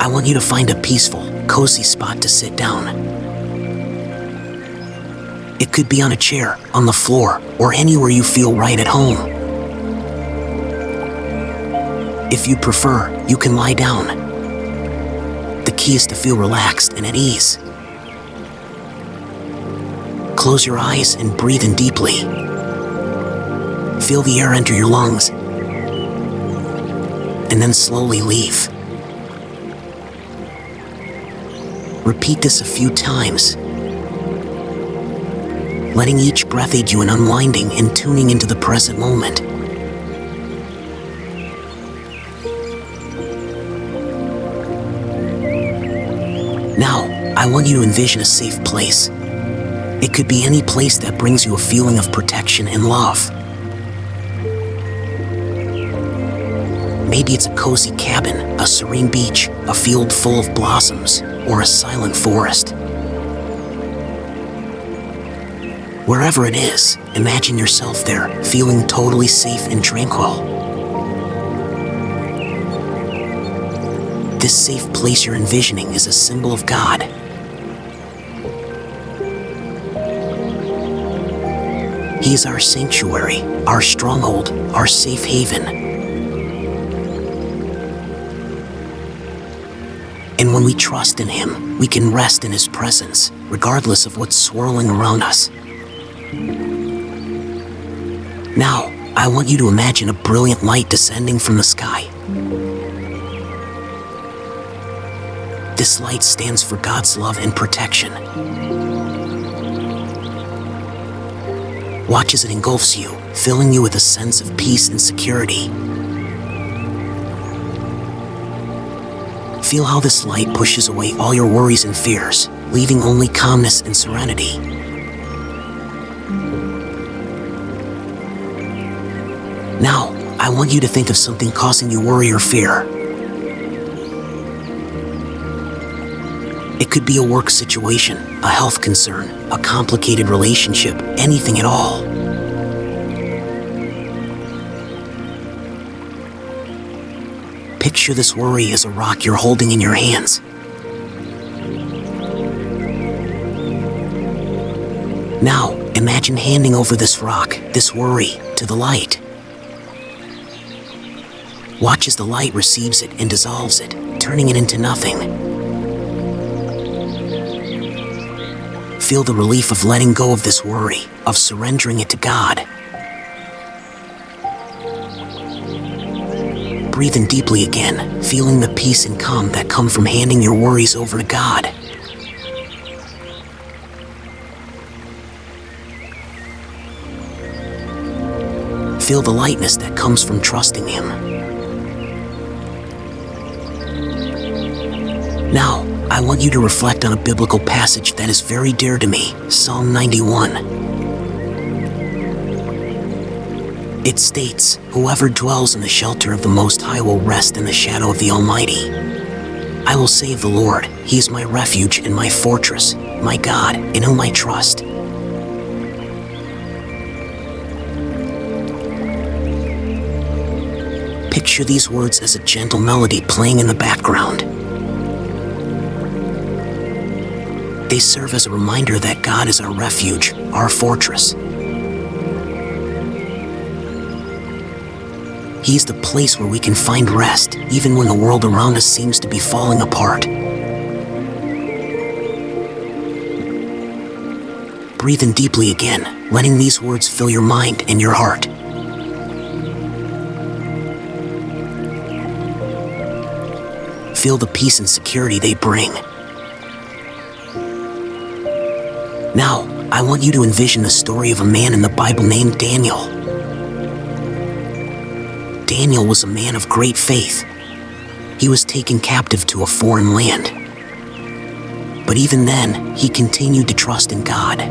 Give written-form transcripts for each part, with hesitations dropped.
I want you to find a peaceful, cozy spot to sit down. It could be on a chair, on the floor, or anywhere you feel right at home. If you prefer, you can lie down. The key is to feel relaxed and at ease. Close your eyes and breathe in deeply. Feel the air enter your lungs, and then slowly leave. Repeat this a few times, letting each breath aid you in unwinding and tuning into the present moment. Now, I want you to envision a safe place. It could be any place that brings you a feeling of protection and love. Maybe it's a cozy cabin, a serene beach, a field full of blossoms, or a silent forest. Wherever it is, imagine yourself there, feeling totally safe and tranquil. This safe place you're envisioning is a symbol of God. He is our sanctuary, our stronghold, our safe haven. And when we trust in Him, we can rest in His presence, regardless of what's swirling around us. Now, I want you to imagine a brilliant light descending from the sky. This light stands for God's love and protection. Watch as it engulfs you, filling you with a sense of peace and security. Feel how this light pushes away all your worries and fears, leaving only calmness and serenity. Now, I want you to think of something causing you worry or fear. It could be a work situation, a health concern, a complicated relationship, anything at all. Picture this worry as a rock you're holding in your hands. Now, imagine handing over this rock, this worry, to the light. Watch as the light receives it and dissolves it, turning it into nothing. Feel the relief of letting go of this worry, of surrendering it to God. Breathe in deeply again, feeling the peace and calm that come from handing your worries over to God. Feel the lightness that comes from trusting Him. Now, I want you to reflect on a biblical passage that is very dear to me, Psalm 91. It states, "Whoever dwells in the shelter of the Most High will rest in the shadow of the Almighty. I will say of the Lord, He is my refuge and my fortress, my God, in whom I trust." Picture these words as a gentle melody playing in the background. They serve as a reminder that God is our refuge, our fortress. He is the place where we can find rest, even when the world around us seems to be falling apart. Breathe in deeply again, letting these words fill your mind and your heart. Feel the peace and security they bring. Now, I want you to envision the story of a man in the Bible named Daniel. Daniel was a man of great faith. He was taken captive to a foreign land. But even then, he continued to trust in God.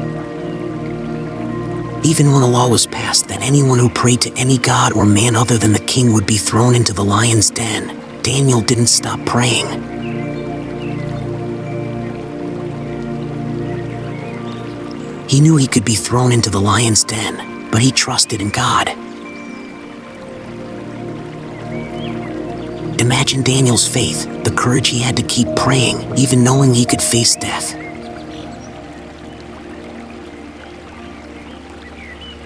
Even when a law was passed that anyone who prayed to any god or man other than the king would be thrown into the lion's den, Daniel didn't stop praying. He knew he could be thrown into the lion's den, but he trusted in God. Imagine Daniel's faith, the courage he had to keep praying, even knowing he could face death.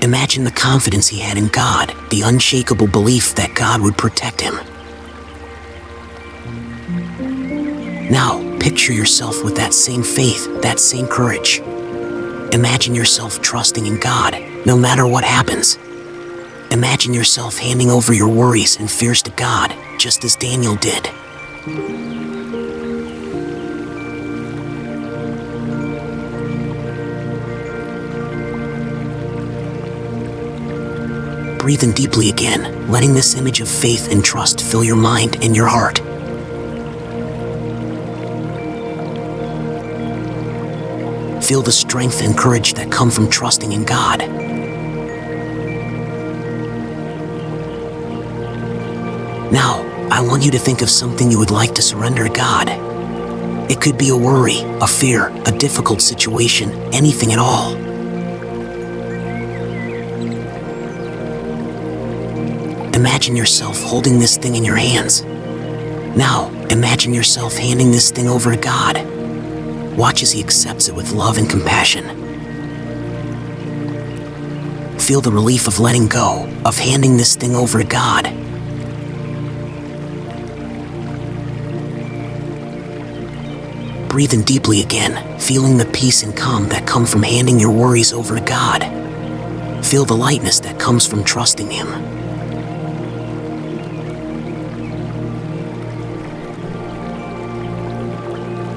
Imagine the confidence he had in God, the unshakable belief that God would protect him. Now, picture yourself with that same faith, that same courage. Imagine yourself trusting in God, no matter what happens. Imagine yourself handing over your worries and fears to God, just as Daniel did. Breathe in deeply again, letting this image of faith and trust fill your mind and your heart. Feel the strength and courage that come from trusting in God. Now, I want you to think of something you would like to surrender to God. It could be a worry, a fear, a difficult situation, anything at all. Imagine yourself holding this thing in your hands. Now, imagine yourself handing this thing over to God. Watch as He accepts it with love and compassion. Feel the relief of letting go, of handing this thing over to God. Breathe in deeply again, feeling the peace and calm that come from handing your worries over to God. Feel the lightness that comes from trusting Him.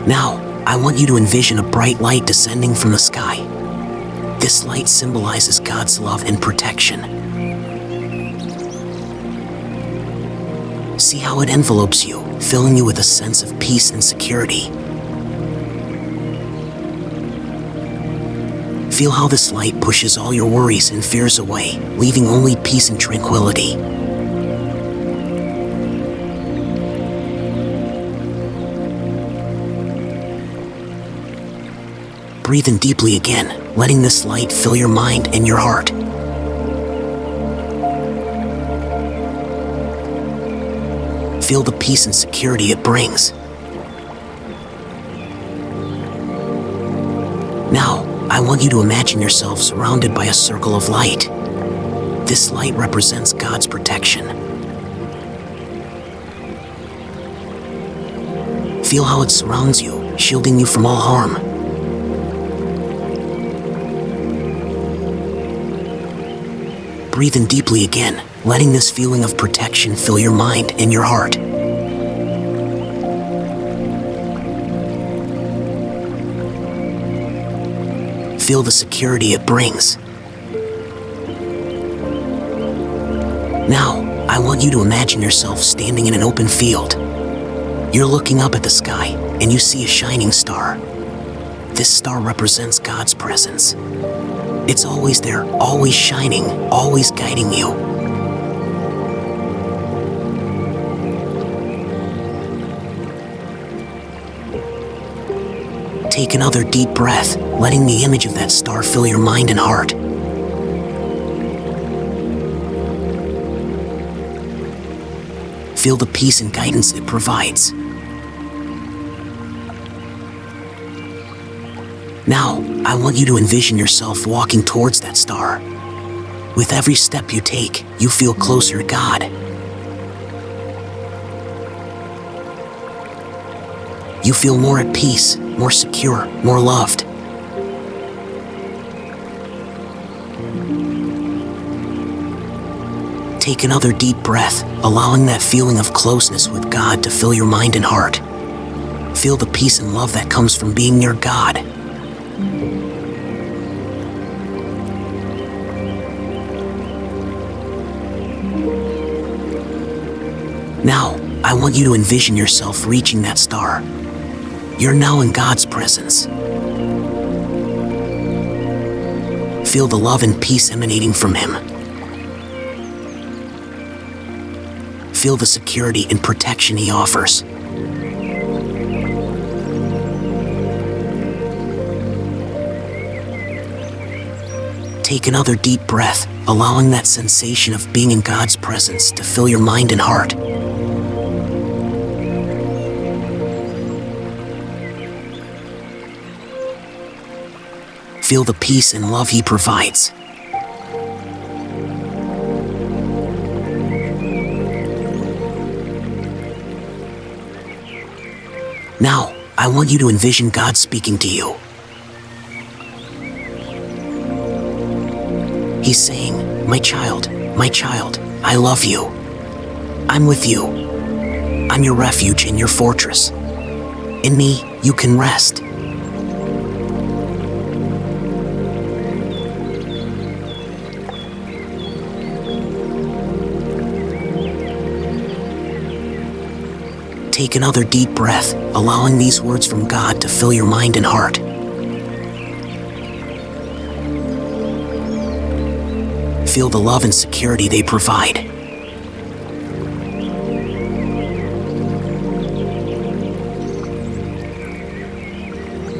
Now, I want you to envision a bright light descending from the sky. This light symbolizes God's love and protection. See how it envelopes you, filling you with a sense of peace and security. Feel how this light pushes all your worries and fears away, leaving only peace and tranquility. Breathe in deeply again, letting this light fill your mind and your heart. Feel the peace and security it brings. Now, I want you to imagine yourself surrounded by a circle of light. This light represents God's protection. Feel how it surrounds you, shielding you from all harm. Breathe in deeply again, letting this feeling of protection fill your mind and your heart. Feel the security it brings. Now, I want you to imagine yourself standing in an open field. You're looking up at the sky, and you see a shining star. This star represents God's presence. It's always there, always shining, always guiding you. Take another deep breath, letting the image of that star fill your mind and heart. Feel the peace and guidance it provides. Now, I want you to envision yourself walking towards that star. With every step you take, you feel closer to God. You feel more at peace, more secure, more loved. Take another deep breath, allowing that feeling of closeness with God to fill your mind and heart. Feel the peace and love that comes from being near God. Now, I want you to envision yourself reaching that star. You're now in God's presence. Feel the love and peace emanating from Him. Feel the security and protection He offers. Take another deep breath, allowing that sensation of being in God's presence to fill your mind and heart. Feel the peace and love He provides. Now, I want you to envision God speaking to you. He's saying, my child, I love you. I'm with you. I'm your refuge and your fortress. In me, you can rest. Take another deep breath, allowing these words from God to fill your mind and heart. Feel the love and security they provide.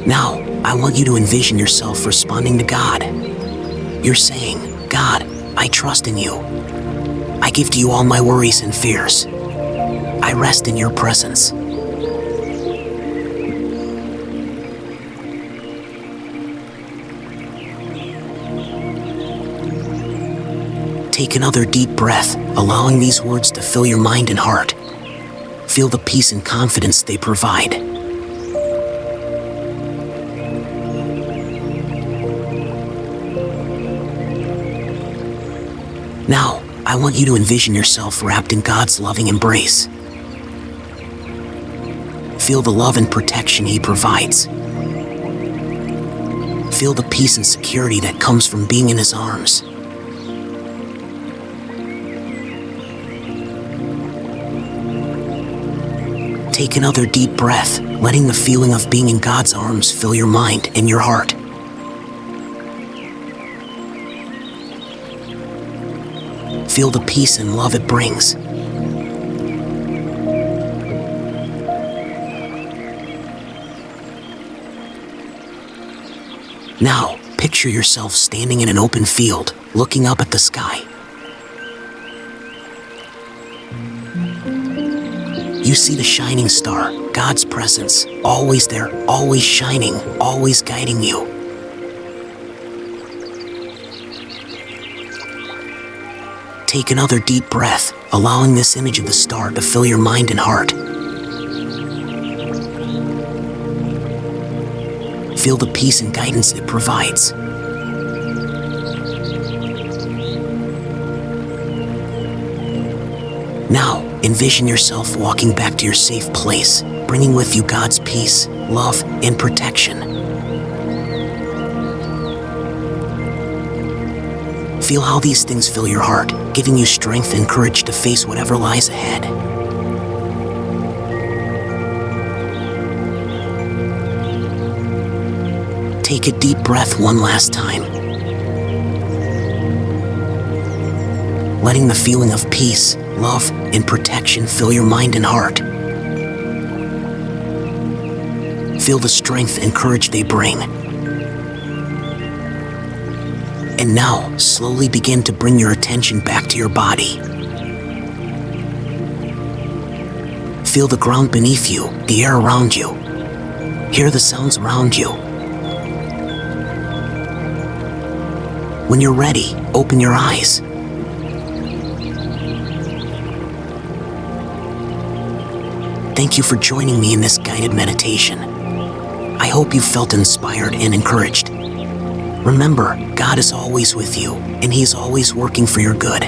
Now, I want you to envision yourself responding to God. You're saying, God, I trust in you. I give to you all my worries and fears. I rest in your presence. Take another deep breath, allowing these words to fill your mind and heart. Feel the peace and confidence they provide. Now, I want you to envision yourself wrapped in God's loving embrace. Feel the love and protection He provides. Feel the peace and security that comes from being in His arms. Take another deep breath, letting the feeling of being in God's arms fill your mind and your heart. Feel the peace and love it brings. Now, picture yourself standing in an open field, looking up at the sky. You see the shining star, God's presence, always there, always shining, always guiding you. Take another deep breath, allowing this image of the star to fill your mind and heart. Feel the peace and guidance it provides. Now, envision yourself walking back to your safe place, bringing with you God's peace, love, and protection. Feel how these things fill your heart, giving you strength and courage to face whatever lies ahead. Take a deep breath one last time, letting the feeling of peace, love, and protection fill your mind and heart. Feel the strength and courage they bring. And now, slowly begin to bring your attention back to your body. Feel the ground beneath you, the air around you. Hear the sounds around you. When you're ready, open your eyes. Thank you for joining me in this guided meditation. I hope you felt inspired and encouraged. Remember, God is always with you, and He's always working for your good.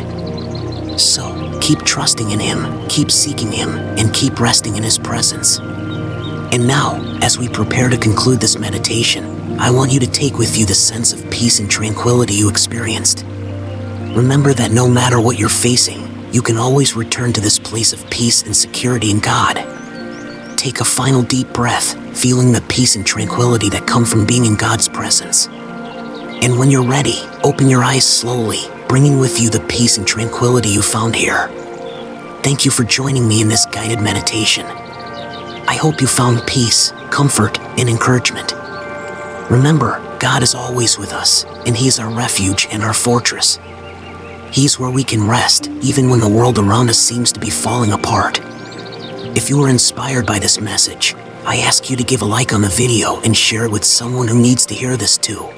So, keep trusting in Him, keep seeking Him, and keep resting in His presence. And now, as we prepare to conclude this meditation, I want you to take with you the sense of peace and tranquility you experienced. Remember that no matter what you're facing, you can always return to this place of peace and security in God. Take a final deep breath, feeling the peace and tranquility that come from being in God's presence. And when you're ready, open your eyes slowly, bringing with you the peace and tranquility you found here. Thank you for joining me in this guided meditation. I hope you found peace, comfort, and encouragement. Remember, God is always with us, and He's our refuge and our fortress. He's where we can rest, even when the world around us seems to be falling apart. If you were inspired by this message, I ask you to give a like on the video and share it with someone who needs to hear this too.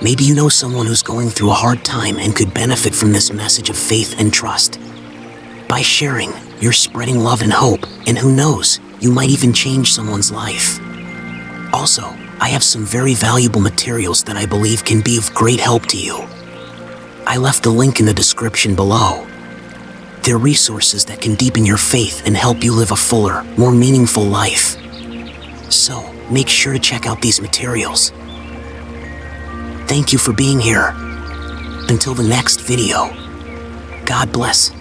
Maybe you know someone who's going through a hard time and could benefit from this message of faith and trust. By sharing, you're spreading love and hope, and who knows, you might even change someone's life. Also, I have some very valuable materials that I believe can be of great help to you. I left a link in the description below. They're resources that can deepen your faith and help you live a fuller, more meaningful life. So, make sure to check out these materials. Thank you for being here. Until the next video, God bless.